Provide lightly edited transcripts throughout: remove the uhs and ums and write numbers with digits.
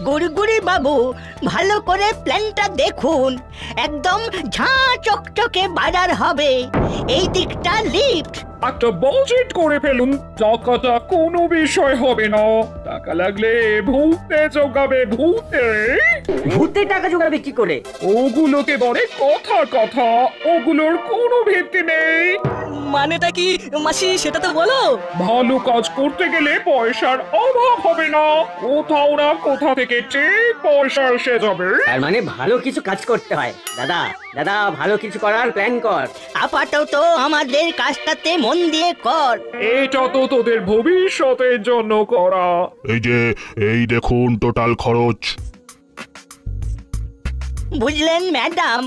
গুড়গুড়ি বাবু, ভালো করে প্ল্যানটা দেখুন, একদম ঝাঁ চকচকে বাজার হবে। এই দিকটা লিফট। একটা বাজেট করে ফেলুন, টাকাটা কোনো বিষয় হবে না। টাকা লাগলে ভূতে জোগাবে, ভূতে। ভূতে টাকা জোগাবে কি করে? ওগুলোকে বলে কথার কথা, ওগুলোর কোনো ভিত্তি নেই। মানেটা কি মাসি, সেটা তো বলো। ভালো কাজ করতে গেলে পয়সার অভাব হবে না, কোথাও না কোথা থেকে ঠিক পয়সা এসে যাবে। তার মানে ভালো কিছু কাজ করতে হয়। দাদা দাদা, ভালো কিছু করার প্ল্যান কর। আপাতত আমাদের কাজটাতে মন দিয়ে কর। এটা তো তোদের ভবিষ্যতের জন্য করা। এই দেখুন টোটাল খরচ। বুঝলেন ম্যাডাম,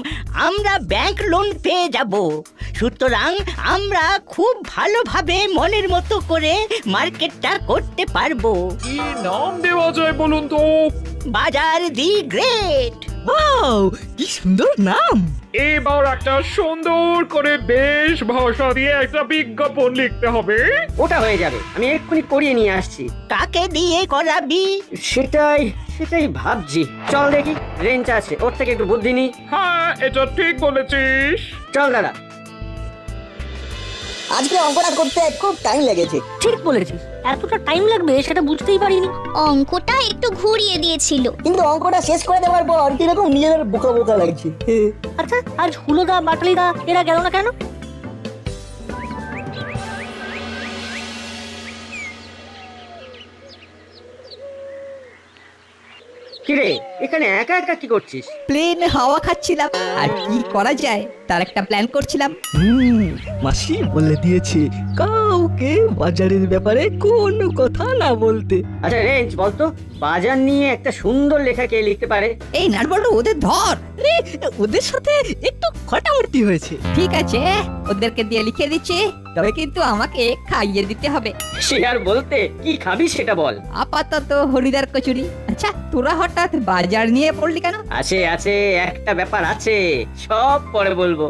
আমরা ব্যাংক লোন পেয়ে যাব, সুতরাং আমরা খুব ভালোভাবে মনের মতো করে মার্কেটটা করতে পারবো। কি নাম দেওয়া যায় বলুন তো? বাজার দি গ্রেট। ওয়াও, কি সুন্দর নাম। এবার একটা সুন্দর করে বেশ ভাষা দিয়ে একটা বিজ্ঞাপন লিখতে হবে। ওটা হয়ে যাবে, আমি এক্ষুনি করিয়ে নিয়ে আসছি। কাকে দিয়ে করাবি? সেটাই সেটাই ভাবছি। চল দেখি, রেঞ্জ আছে, ওর থেকে একটু বুদ্ধি নি। হ্যাঁ, এটা ঠিক বলেছিস। চল দাদা। আজকে অঙ্কটা করতে খুব টাইম লেগেছে। ঠিক বলেছিস, এতটা টাইম লাগবে সেটা বুঝতেই পারিনি। অঙ্কটা একটু ঘুরিয়ে দিয়েছিল। কিন্তু অঙ্কটা শেষ করে দেওয়ার পর কিরকম নিজেদের বোকা বোকা লাগছে। আচ্ছা, আজ হুলোদা বাটালিদা এরা গেল না কেন? কিরে, এখানে একা একা কি করছিস? প্লেন হাওয়া খাচ্ছিলাম, আর কি করা যায় তার একটা প্ল্যান করছিলাম। মাসি বলে দিয়েছে কাউকে বাজারের ব্যাপারে কোনো কথা না বলতে। আচ্ছা রেঞ্জ, বলতো বাজার নিয়ে একটা সুন্দর লেখা কে লিখতে পারে? এই নাটবল্টু, ওদের ধর। আরে, ওদের সাথে একটু খটামটি হয়েছে। ঠিক আছে, ওদেরকে দিয়ে লিখে দিচ্ছি, তবে কিন্তু আমাকে খাইয়ে দিতে হবে। সে আর বলতে, কি খাবি সেটা বল। আপাতত হরিদার কচুরি। আচ্ছা, তোরা হঠাৎ বাজার নিয়ে পড়লি কেন? আছে আছে, একটা ব্যাপার আছে, সব পরে বলবো।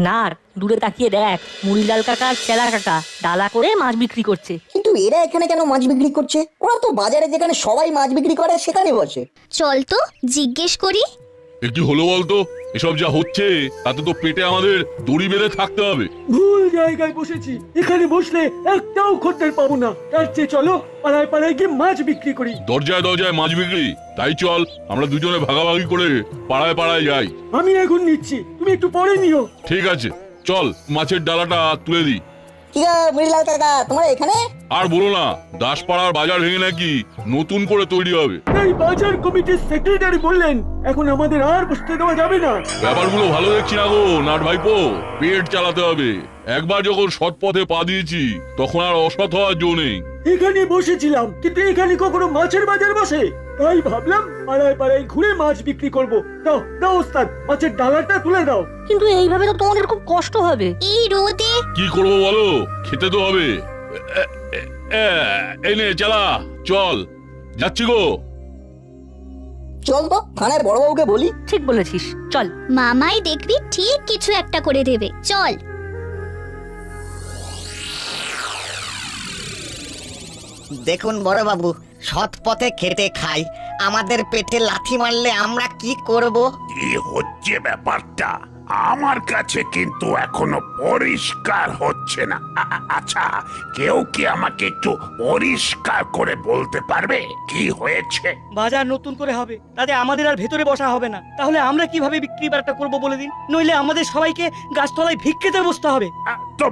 না, দূরে তাকিয়ে দেখ, মুড়িলাল কাকা আর চেলা কাকা ডালা করে মাছ বিক্রি করছে। কিন্তু এরা এখানে কেন মাছ বিক্রি করছে? ওরা তো বাজারে যেখানে সবাই মাছ বিক্রি করে সেখানে বসে। চল তো জিজ্ঞেস করি। একটু হলো বলতো, এসব যা হচ্ছে তাতে তো পেটে আমাদের দড়ি বেঁধে থাকতে হবে। ভুল জায়গায় বসেছি, এখানে বসলে একটাও খদ্দের পাবো না। তার চেয়ে চলো পাড়ায় পাড়ায় গিয়ে মাছ বিক্রি করি। দরজায় দরজায় মাছ বিক্রি, তাই চল আমরা দুজনে ভাগাভাগি করে পাড়ায় পাড়ায় যাই। আমি এখন নিচ্ছি, তুমি একটু পরে নিও। ঠিক আছে, চল মাছের ডালাটা তুলে দিই। কি গো মুড়িলাল কাকা, তোমরা এখানে? আর বলো না, দাসপাড়ার বাজার ভেঙে নাকি নতুন করে তৈরি হবে। এই বাজার কমিটির সেক্রেটারি বললেন এখন আমাদের আর বসতে দেওয়া যাবে না। ব্যাপারগুলো ভালো দেখছি না গো নাট ভাইপো, পেট চালাতে হবে। একবার যখন সৎ পথে পা দিয়েছি তখন আর অসৎ হওয়ার জো নেই। এখানে বসেছিলাম, কিন্তু এখানে কখনো মাছের বাজার বসে? তাই ভাবলাম পাড়ায় পাড়ায় ঘুরে মাছ বিক্রি করব। দাও দাও ওস্তাদ, মাছের ডালাটা তুলে দাও। কিন্তু এইভাবে তো তোমাদের খুব কষ্ট হবে। এই রোদে কি করবো বলো, খেতে তো হবে। এই নে চালা, চল যাচ্ছি গো। চল তো থানায় বড়বাবুকে বলি। ঠিক বলেছিস, চল। মামাই দেখবি ঠিক কিছু একটা করে দেবে, চল। দেখুন বড়বাবু, সৎ পথে খেটে খাই, আমাদের পেটে লাথি মারলে আমরা কি করব? কি হচ্ছে ব্যাপারটা আমার কাছে কিন্তু এখনো পরিষ্কার হচ্ছে না। আচ্ছা, কেউ কি আমাকে একটু পরিষ্কার করে বলতে পারবে কি হয়েছে? বাজার নতুন করে হবে, তাতে আমাদের আর ভেতরে বসা হবে না। তাহলে আমরা কিভাবে বিক্রি বাট্টা করবো বলে দিন, নইলে আমাদের সবাইকে গাছতলায় ভিক্ষেতে বসতে হবে। তো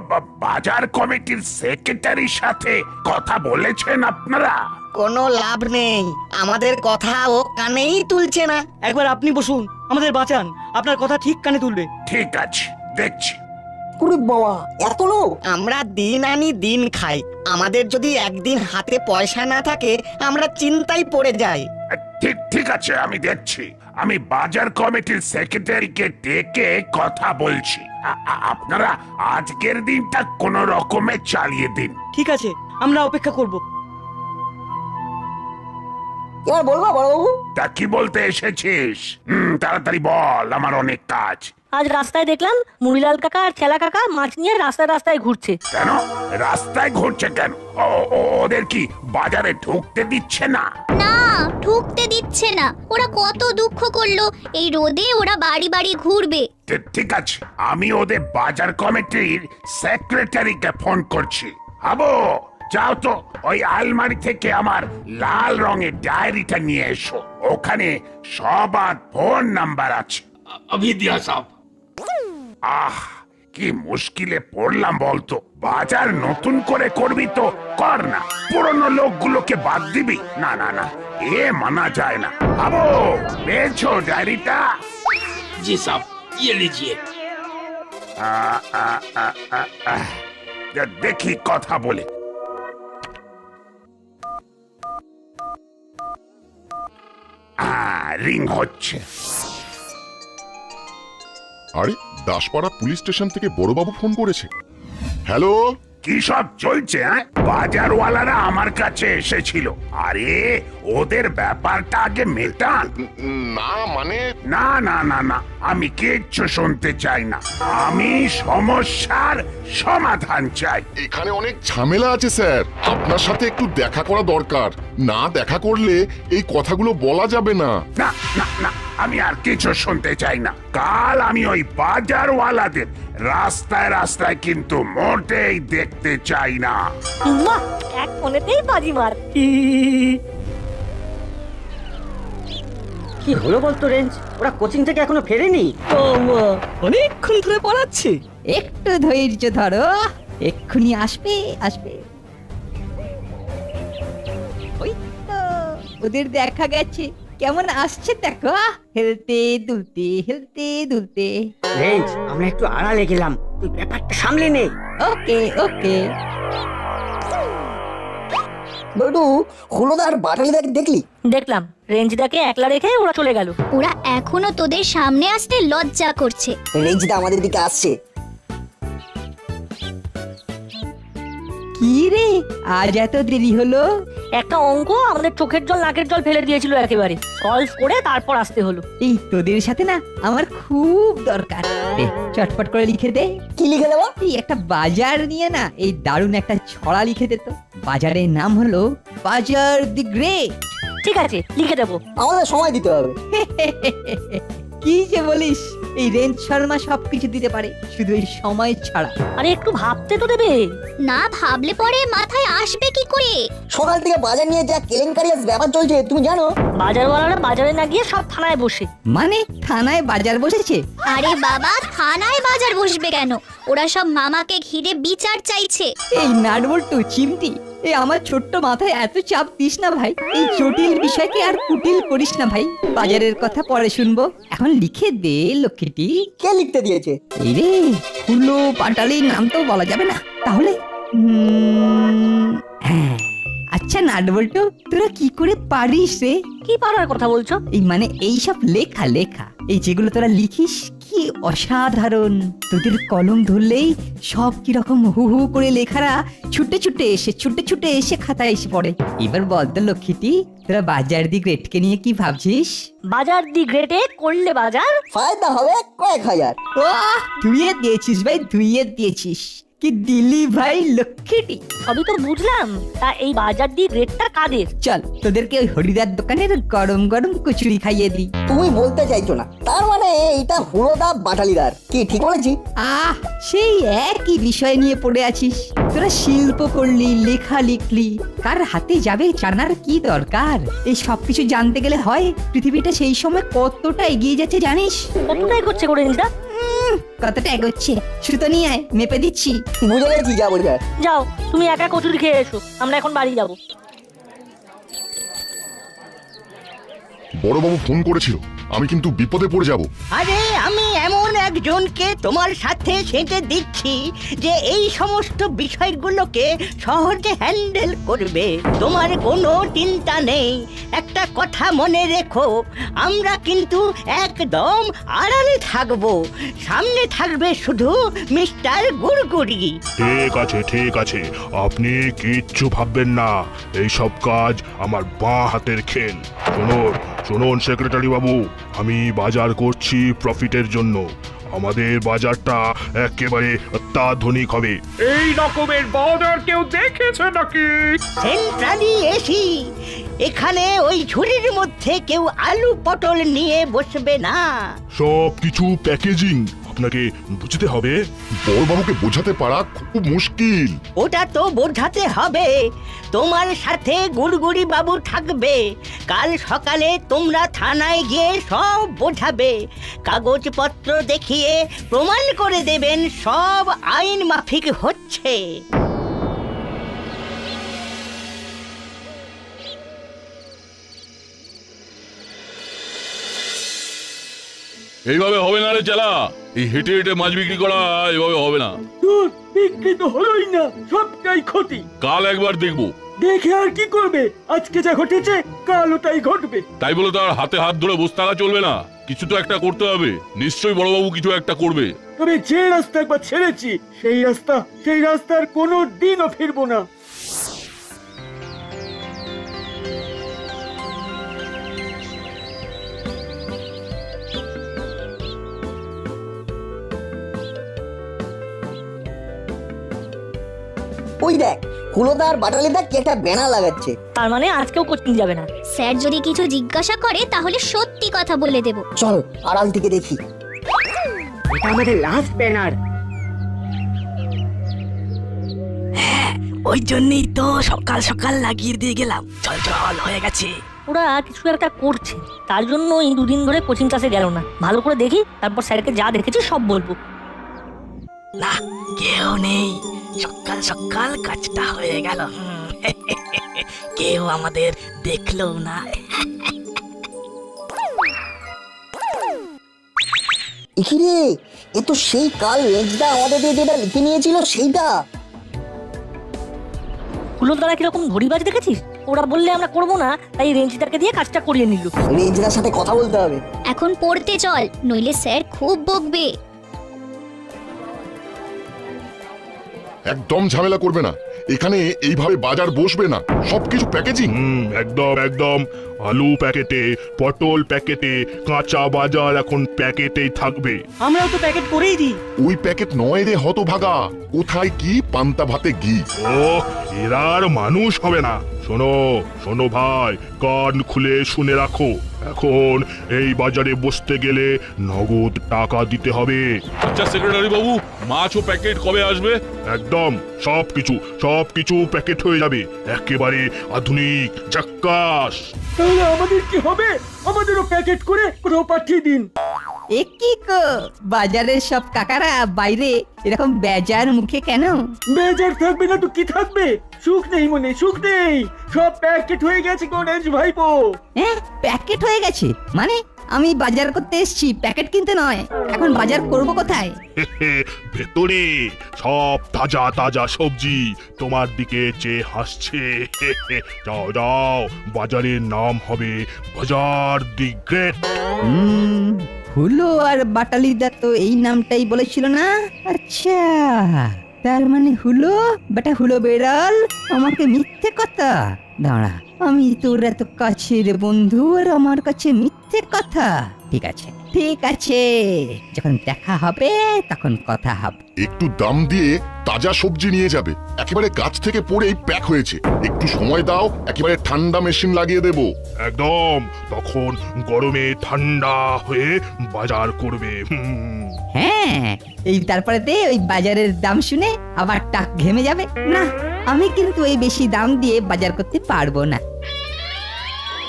বাজার কমিটির সেক্রেটারির সাথে কথা বলেছেন আপনারা? কোনো লাভ নেই, আমাদের কথা ও কানেই তুলছে না। একবার আপনি বসুন, আমাদের বাঁচান, আপনার কথা ঠিক কানে তুলবে। ঠিক আছে, দেখছি। পুরো বাবা, এত লোক! আমরা দিন আনি দিন খাই, আমাদের যদি একদিন হাতে পয়সা না থাকে আমরা চিন্তায় পড়ে যাই। ঠিক ঠিক আছে, আমি দেখছি। আমি বাজার কমিটির সেক্রেটারিকে ডেকে কথা বলছি। আপনারা আজকের দিনটা কোন রকমে চালিয়ে দিন। ঠিক আছে, আমরা অপেক্ষা করব। এবার বলবো বড়বাবু? তা কি বলতে এসেছিস? তাড়াতাড়ি বল, আমার অনেক কাজ। আজ রাস্তায় দেখলাম মুড়িলাল কাকা আর চেলা কাকা মাছ নিয়ে রাস্তায় রাস্তায় ঘুরছে। কেন রাস্তায় ঘুরছে কেন? ওদের কি বাজারে ঢুকতে দিচ্ছে না? না, ঢুকতে দিচ্ছে না। ওরা কত দুঃখ করলো, এই রোদে ওরা বাড়ি বাড়ি ঘুরবে। ঠিক আছে, আমি ওদের বাজার কমিটির সেক্রেটারিকে ফোন করছি। আবো যাও তো ওই আলমারি থেকে আমার লাল রঙের ডায়েরিটা নিয়ে এসো, ওখানে সবার ফোন নাম্বার আছে। अभी दिया साहब। আহ কি মুশকিলে পড়লাম বলতো। বাজার নতুন করে করবি তো কর না, পুরনো লোকগুলোকে বাদ দিবি না। না না, এ মানা যায় না। আবো পেয়েছো ডায়েরিটা? जी साहब, ये लीजिए। দেখি কথা বলে। রিং হচ্ছে। আরে দাসপাড়া পুলিশ স্টেশন থেকে বড়বাবু ফোন করেছে। হ্যালো, কি সব চলছে? বাজারওয়ালারা আমার কাছে এসেছিল। আরে ওদের ব্যাপারটা আগে মেটান। না মানে না না না না, আমি কিচ্ছু শুনতে চাই না। আমি সমস্যার সমাধান চাই। এখানে অনেক ঝামেলা আছে স্যার, আপনার সাথে একটু দেখা করা দরকার। না দেখা করলে এই কথাগুলো বলা যাবে না। না না না, আমি আর কিছু শুনতে চাই না। কাল আমি ওই বাজারওয়ালাদের রাস্তায় রাস্তায় কিন্তু মোটেই দেখতে চাই না। বাহ, এক ফোনেতেই বাজি মার। কি হলো বলতো রেঞ্জ? ওরা কোচিং থেকে এখনো ফেরেনি? অনেকক্ষণ ধরে পড়াচ্ছে। একটু ধৈর্য ধরো, এক্ষুনি আসবে আসবে। ওই তো ওদের দেখা গেছে, কেমন আসছে দেখো, হেলতে দুলতে। রেঞ্জ, আমরা একটু আড়ালে গেলাম, তুই ব্যাপারটা সামলে নে। ওকে ওকে। বড়ু, হুলোদার বাটালিদার দেখলি? দেখলাম, রেঞ্জদাকে একলা রেখে ওরা চলে গেল। ওরা এখনো তোদের সামনে আসতে লজ্জা করছে। রেঞ্জদা আমাদের দিকে আসছে। কি রে, আজ এত দেরি হলো? একটা অঙ্ক আমাদের চোখের জল নাকের জল ফেলে দিয়েছিল একেবারে, সলভ করে তারপর আসতে হলো। এই তোদের সাথে না আমার খুব দরকার। দে, চটপট করে লিখে দে। কি লিখে দেবো? এই একটা বাজার নিয়ে না এই দারুণ একটা ছড়া লিখে দে তো। বাজারের নাম হলো বাজার দি গ্রেট। ঠিক আছে, লিখে দেবো। আমাদের সময় দিতে হবে। কি যে বলিস, এই রেঞ্জ শর্মা সবকিছু দিতে পারে, শুধু এই সময় ছাড়া। আরে একটু ভাবতে তো দেবে। না ভাবলে পরে মাথায় আসবে কি করে? সকাল থেকে বাজার নিয়ে যা কেলেঙ্কারি ব্যাপার চলছে তুমি জানো? বাজারওয়ালারা বাজারে না গিয়ে সব থানায় বসে। মানে থানায় বাজার বসেছে? আরে বাবা, থানায় বাজার বসবে কেন? ওরা সব মামাকে ঘিরে বিচার চাইছে। এই নাটবল্টু চিমটি, এই আমার ছোট্ট মাথায় এত চাপ দিস না ভাই। এই জটিল বিষয়কে আর কুটিল করিস না ভাই। বাজারের কথা পরে শুনবো, এখন লিখে দে লক্ষ্মীটি। কে লিখতে দিয়েছে? এই রে, হুলো পাটালির নাম তো বলা যাবে না, তাহলে হ্যাঁ। আচ্ছা নাটবল্টু, তোরা কি করে পারিস রে? কি পারার কথা বলছো? এই মানে এইসব লেখা এই যেগুলো তোরা লিখিস, কি অসাধারণ। তোদের কলম ধরলেই সব কিরকম হু হু করে লেখারা ছুটে ছুটে এসে খাতায় এসে পড়ে। এবার বল তো লক্ষ্মীটি, তোরা বাজার দি গ্রেটকে নিয়ে কি ভাবছিস? বাজার দি গ্রেটে করলে বাজার ফায়দা হবে কয়েক হাজার। ধুইয়ে দিয়েছিস ভাই, ধুইয়ে দিয়েছিস। কি দিলি ভাই লক্ষ্মীটি? সবই তো বুঝলাম, তা এই বাজার দি গ্রেটটা কাদের? চল তোদেরকে ওই হরিদার দোকানের গরম গরম কচুরি খাইয়ে দিই। তুমি বলতে চাইছো না, তার মানে এটা হুলোদা বাটালিদার, কি ঠিক বলেছি? সেই একই বিষয় নিয়ে পড়ে আছিস তোরা। শিল্প করলি, লেখা লিখলি, কার হাতে যাবে জানার কি দরকার? এই সবকিছু জানতে গেলে হয় পৃথিবীটা সেই সময় কতটা এগিয়ে যাচ্ছে জানিস? কতটাই করছে করে নিস না? কতটা এগোচ্ছে সুতো নিয়ে আয়, মেপে দিচ্ছি। বুঝে গেছি যা বলবে। যাও, তুমি একা কচুরি খেয়ে এসো, আমরা এখন বাড়ি যাবো। বড়বাবু ফোন করেছিল, আমি কিন্তু বিপদে পড়ে যাব। আরে আমি এমন একজনকে তোমার সাথে সেঁটে দিচ্ছি যে এই সমস্ত বিষয়গুলোকে সহজে হ্যান্ডেল করবে, তোমার কোনো চিন্তা নেই। একটা কথা মনে রেখো, আমরা কিন্তু একদম আড়ালে থাকবো, সামনে থাকবে শুধু মিস্টার গুড়গুড়ি। ঠিক আছে, আপনি কিচ্ছু ভাববেন না, এই সব কাজ আমার বাঁ হাতের খেল। শুনুন সেক্রেটারি বাবু, আমি বাজার করছি প্রফিটের জন্য, আমাদের বাজারটা একেবারে অত্যাধুনিক হবে। এই রকমের বাজার কেউ দেখেছে নাকি? সেন্ট্রালি এসি, এখানে ওই ঝুড়ির মধ্যে কেউ আলু পটল নিয়ে বসবে না। সব কিছু প্যাকেজিং আপনাকে বুঝতে হবে। বড়বাবুকে বোঝাতে পারা খুব মুশকিল। ওটা তো বোঝাতে হবে। তোমার সাথে গুড়গুড়ি বাবু থাকবে। কাল সকালে তোমরা থানায় গিয়ে সব বোঝাবে, কাগজপত্র দেখিয়ে প্রমাণ করে দেবেন সব আইন মাফিক হচ্ছে। এইভাবে হবে না রে চেলা, এই হেঁটে হেঁটে মাছ বিক্রি করা এভাবে হবে না। বিক্রি তো হলোই না, সবটাই ক্ষতি। কাল একবার দেখবো। দেখে আর কি করবে? আজকে যা ঘটেছে কাল ওটাই ঘটবে। তাই বলে তো আর হাতে হাত ধরে বসে থাকা চলবে না, কিছু তো একটা করতে হবে। নিশ্চয়ই বড়বাবু কিছু একটা করবে। তবে যে রাস্তা একবার ছেড়েছি সেই রাস্তার কোনো দিনও ফিরবো না। ওই দেখ, হুলোদার বাটালিদা কি একটা ব্যানার লাগাচ্ছে। তার মানে আজকেও কোচিং যাবে না। স্যার যদি কিছু জিজ্ঞাসা করে তাহলে সত্যি কথা বলে দেব। চল আড়াল থেকে দেখি। এটা আমাদের লাস্ট ব্যানার। ওই জন্যই তো সকাল সকাল লাগিয়ে দিয়ে গেলাম। চল চল, হয়ে গেছে। ওরা কিছু একটা করছে, তার জন্যই দুদিন ধরে কোচিং ক্লাসে গেল না। ভালো করে দেখি, তারপর স্যারকে যা দেখেছি সব বলবো। না, কেউ নেই। সকাল সকাল কাজটা হয়ে গেল। কেউ আমাদের দেখলো না। ইখিরে, এ তো সেই কাল রেঞ্জদা আমাদের দিয়ে যেটা লিখে নিয়েছিল সেইটা। হুলোদারা কিরকম ধরিবাজ দেখেছিস? ওরা বললে আমরা করবো না, তাই রেঞ্জদারকে দিয়ে কাজটা করিয়ে নিল। রেঞ্জদার সাথে কথা বলতে হবে। এখন পড়তে চল, নইলে স্যার খুব বকবে। একদম ঝামেলা করবে না, এখানে এইভাবে বাজার বসবে না। সবকিছু প্যাকেজিং। একদম একদম। আলু প্যাকেটে, পটল প্যাকেটে, কাঁচা বাজার এখন প্যাকেটেই থাকবে। আমরাও তো প্যাকেট করেই দিই। ওই প্যাকেট নয় রে হতভাগা, কোথায় কি পান্তা ভাতে ঘি। ও, এরা আর মানুষ হবে না। শোনো শোনো ভাই, কান খুলে শুনে রাখো। এখন এই বাজারে বসতে গেলে নগদ টাকা দিতে হবে। আচ্ছা সেক্রেটারি বাবু, মাছ ও প্যাকেট কবে আসবে? একদম সবকিছু প্যাকেট হয়ে যাবে, একেবারে আধুনিক জাক্কাস। তাহলে আমাদের কি হবে? আমাদেরও প্যাকেট করে কোথাও পাঠিয়ে দিন। এ কি গো, বাজারের সব কাকারা বাইরে এরকম বেজার মুখে কেন? বেজার থাকবে না তো কি থাকবে? সুখ নেই মনে, সুখ নেই। সব প্যাকেট হয়ে গেছে গণেশ ভাইপো। হ্যাঁ, প্যাকেট হয়ে গেছে মানে? আমি বাজার করতে এসেছি, প্যাকেট কিনতে নয়। এখন বাজার করব কোথায়? ভেতরে সব তাজা তাজা সবজি তোমার দিকে চেয়ে হাসছে। যাও যাও, বাজারের নাম হবে বাজার দি গ্রেট। হুলো আর বাটালিদা তো এই নামটাই বলেছিল না? আচ্ছা, তার মানে হুলো বেটা হুলো বেড়াল আমাকে মিথ্যে কথা। দাঁড়া, আমি তোর এত কাছের বন্ধু আর আমার কাছে মিথ্যে কথা? ঠিক আছে ঠিক আছে, যখন দেখা হবে তখন কথা হবে। একটু দাম দিয়ে তাজা সবজি নিয়ে যাবে, একেবারে গাছ থেকে পড়েই প্যাক হয়েছে। একটু সময় দাও, একেবারে ঠান্ডা মেশিন লাগিয়ে দেব। একদম, তখন গরমে ঠান্ডা হয়ে বাজার করবে। হ্যাঁ, এই তারপরে ওই বাজারের দাম শুনে আবার টাক ঘেমে যাবে। না, আমি কিন্তু এই বেশি দাম দিয়ে বাজার করতে পারবো না।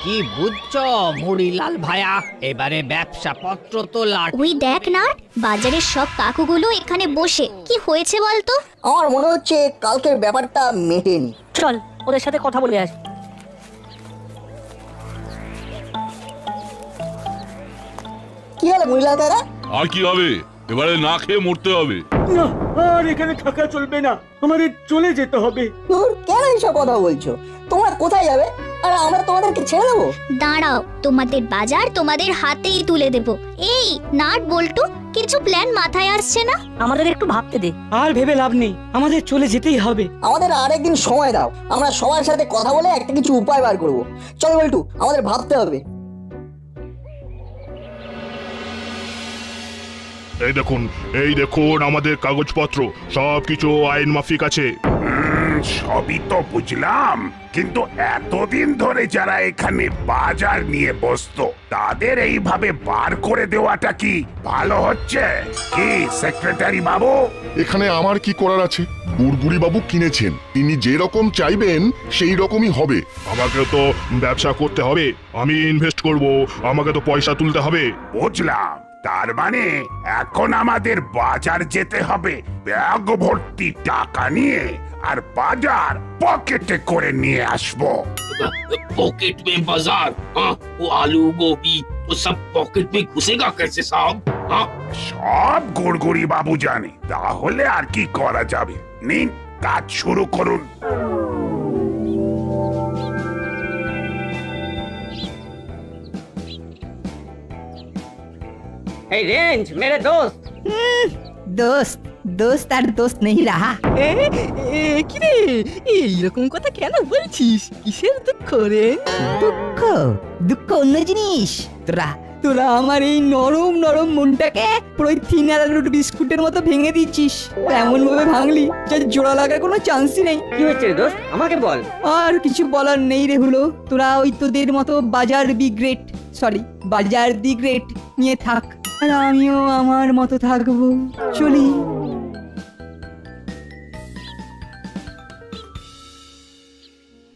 কি বুঝছো মুড়িলাল ভাইয়া, এবারে ব্যবসা পত্র তো লাট। ওই দেখ না, বাজারের সব কাকুগুলো এখানে বসে। কি হয়েছে বলতো? আমার মনে হচ্ছে কালকের ব্যাপারটা মেটেনি। চল ওদের সাথে কথা বলে আসি। কি হলো মুড়িলাল দাদা? আর কি হবে, এবারে না খেয়ে মরতে হবে। না, আর এখানে থাকা চলবে না, আমাদের চলে যেতে হবে। তোর কেন এইসব কথা বলছো? তোমরা কোথায় যাবে? আর আমরা তোমাদেরকে ছেড়ে দেবো? দাঁড়াও, তোমাদের বাজার তোমাদের হাতেই তুলে দেব। এই নাট বল্টু, কিছু প্ল্যান মাথায় আসছে না? আমাদের একটু ভাবতে দে। আর ভেবে লাভ নেই, আমাদের চলে যেতেই হবে। আমাদের আরেকদিন সময় দাও, আমরা সবার সাথে কথা বলে একটা কিছু উপায় বার করবো। চল বল্টু, আমাদের ভাবতে হবে। এই দেখুন আমাদের কাগজপত্র সবকিছু আইন মাফিক আছে। সবই তো বুঝলাম, কিন্তু এতদিন ধরে যারা এখানে বাজার নিয়ে বসতো তাদের এইভাবে বার করে দেওয়াটা কি ভালো হচ্ছে কি সেক্রেটারি বাবু? এখানে আমার কি করার আছে? গুড়গুড়ি বাবু কিনেছেন, তিনি যে রকম চাইবেন সেই রকমই হবে। আমাকে তো ব্যবসা করতে হবে, আমি ইনভেস্ট করব, আমাকে তো পয়সা তুলতে হবে। বুঝলাম, তার মানে এখন আমাদের বাজার যেতে হবে ব্যাগ ভর্তি টাকা নিয়ে, আর বাজার পকেটে করে নিয়ে আসবো। पॉकेट में बाजार? हाँ, वो आलू गोभी वो सब पॉकेट में घुसेगा कैसे साहब? हाँ, সব গুড়গুড়ি বাবু জানে, তাহলে আর কি করা যাবে? নিন, কাজ শুরু করুন। এই রেঞ্জ মেরে দোস্ত। दोस्त दोस्त আর দোস্ত नहीं रहा। কি রে এইরকম কথা কেন বলছিস? কিসের দুঃখ রে? দুঃখ দুঃখ অন্য জিনিস। তোরা তোরা আমার এই নরম নরম মনটাকে পুরো থিনার রুট বিস্কুটের মতো ভেঙে দিচ্ছিস। এমন ভাবে ভাঙলি যে জোড়া লাগার কোনো চান্সই নেই। কি হচ্ছে রে দোস্ত, আমাকে বল। আর কিছু বলার নেই রে হলো। তোরা ওই তোদের মতো বাজার বি গ্রেট, সরি বাজার দি গ্রেট নিয়ে থাক, আর আমিও আমার মতো থাকবো। চলি।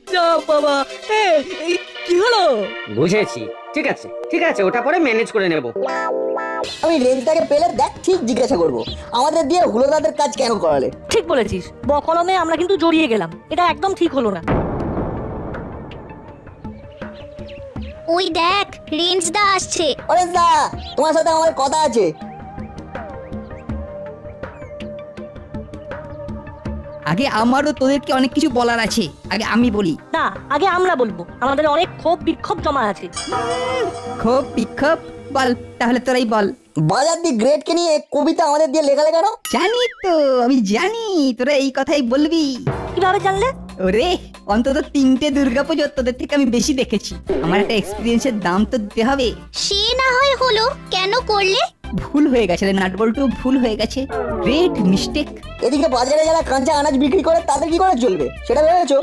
যা বাবা, কি হলো? বুঝেছি, ঠিক আছে ঠিক আছে, ওটা পরে ম্যানেজ করে নেব। আমি রেঞ্জটাকে পেলে দেখ ঠিক জিজ্ঞাসা করব, আমাদের দিয়ে হুলোদাদের কাজ কেন করালে? ঠিক বলেছিস, বকলমে আমরা কিন্তু জড়িয়ে গেলাম, এটা একদম ঠিক হলো না। ওই দেখ রেঞ্জ দা আসছে। অরেঞ্জ দা, তোমার সাথে আমার কথা আছে। আগে আমারও তোদেরকে অনেক কিছু বলার আছে, আগে আমি বলি। না, আগে আমরা বলবো, আমাদের অনেক ক্ষোভ বিক্ষোভ জমা আছে। ক্ষোভ বিক্ষোভ বল, তাহলে তোরাই বল। বাজার দি গ্রেট কে নিয়ে কবিতা আমাদের দিয়ে লেখালে কেন? জানি তো, আমি জানি তোরা এই কথাই বলবি। কিভাবে জানলে? ওরে অন্তত 3টে দুর্গাপুজো তোদের থেকে আমি বেশি দেখেছি, আমার একটা এক্সপিরিয়েন্সের দাম তো দিতে হবে। সে না হয় হলো, কেন করলে? ভুল হয়ে গেছে রে নাটবল্টু, ভুল হয়ে গেছে, গ্রেট মিস্টেক। এদিকে বাজারে যারা কাঁচা আনাজ বিক্রি করে তাদের কি করে চলবে সেটা ভেবেছো?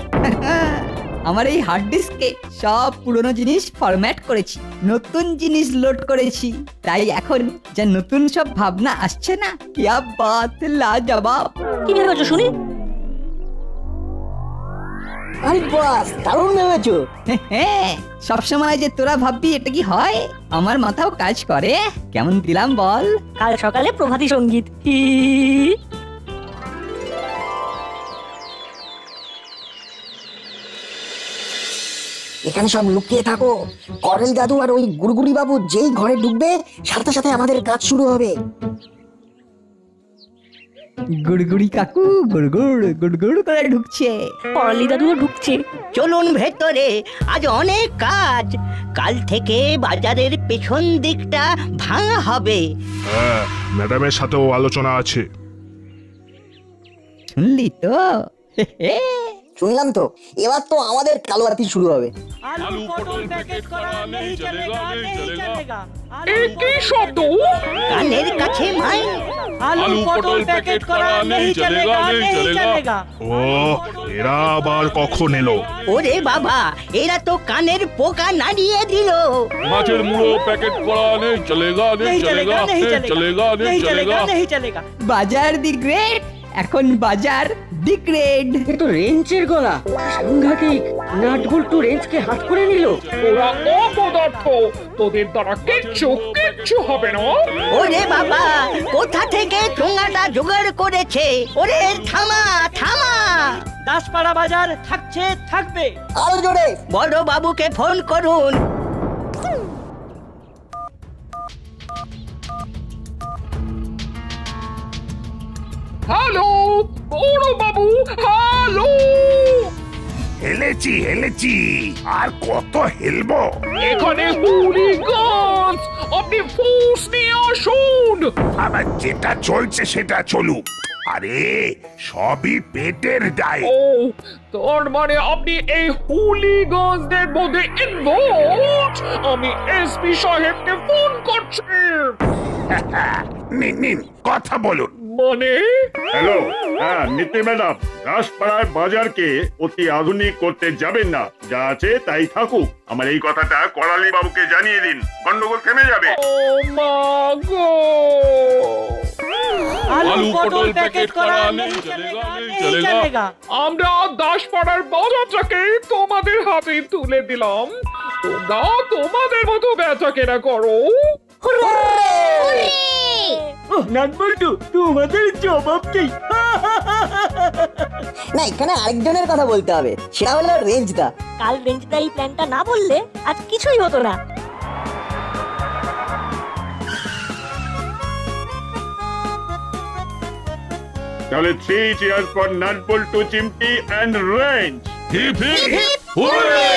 আমার এই হার্ড ডিস্কে সব পুরনো জিনিস ফরম্যাট করেছি, নতুন জিনিস লোড করেছি, তাই এখন যা নতুন সব ভাবনা আসছে না, কিয়া বাত লাজবাব। কি ভেবেছো শুনি? আরে বাস, দারুণ ভেবেছো। হ্যাঁ, সবসময় যে তোরা ভাববি এটা কি হয়, আমার মাথাও কাজ করে। কেমন দিলাম বল? কাল সকালে প্রভাতী সঙ্গীত। এখানে সব লুকিয়ে থাকো, করেল দাদু আর ওই গুড়গুড়ি বাবু যেই ঘরে ঢুকবে সাথে সাথে আমাদের কাজ শুরু হবে। গুড়গুড়ি কাকু গুড়গুড় গুড়গুড় করে ঢুকছে, পরলি দাদুও ঢুকছে। চলুন ভেতরে, আজ অনেক কাজ। কাল থেকে বাজারের পেছন দিকটা ভাঙা হবে। হ্যাঁ, ম্যাডামের সাথেও আলোচনা আছে। শুনলি তো? শুনলাম তো, এবার তো আমাদের কালোয়াতি শুরু হবে। আলু পটল প্যাকেট করা নেই চলেগা, নেই চলেগা। কি শব্দ? কানের কাছে মাই। আলু পটল প্যাকেট করা নেই চলেগা, নেই চলেগা। ও, এরা আবার কখন এলো? ওরে বাবা, এরা তো কানের পোকা নাড়িয়ে দিল। মাছের মুড়ো প্যাকেট করা নেই চলেগা, নেই চলেগা, নেই চলেগা, নেই চলেগা, নেই চলেগা। বাজার দি গ্রেট, এখন বাজার দি গ্রেট। কিন্তু রেঞ্জের গলা সাংঘাতিক, নাটবল্টু রেঞ্জকে হাত করে নিল। ওরা অপদার্থ, তোদের দ্বারা কিচ্ছু হবে না। ওরে বাবা, কোথা থেকে ঠোঙাটা জোগাড় করেছে? ওরে থামা থামা। দাসপাড়া বাজার থাকছে, থাকবে। আরো জোরে। বড় বাবুকে ফোন করুন। হ্যালো বড় বাবু, হ্যালো। হেলেছি, আর কত হেলবো? এখানে হুলিগানস, আপনি ফোর্স নিয়ে আসুন। আবার যেটা চলছে সেটা চলুক। আরে সবই পেটের দায়। ও, তার মানে আপনি এই হুলিগানসদের মধ্যে ইনভলভড? আমি এসপি সাহেবকে ফোন করছি। নিন নিন, কথা বলুন। মানে হ্যালো, হ্যাঁ নীতি ম্যাডাম, দাসপাড়ার বাজারকে অতি আধুনিক করতে যাবেন না, যা আছে তাই থাকুক। আমার এই কথাটা করালি বাবুকে জানিয়ে দিন, গন্ডগোল থেমে যাবে। ও মা গো, আলু পটল প্যাকেট করা নেই চলেগা। আমরা দাসপাড়ার বাজারটাকে তোমাদের হাতে তুলে দিলাম, তোমরা তোমাদের মতো বেচা কেনা করো। নাটবল্টু, তোমাদের জবাব কি? না, এখানে আরেকজনের কথা বলতে হবে, সেটা হলো রেঞ্জদা। কাল রেঞ্জদা এই প্ল্যানটা না বললে আজ কিছুই হতো না। তাহলে 3 cheers for নাটবল্টু, চিমটি and wrench. Hip hip hurray!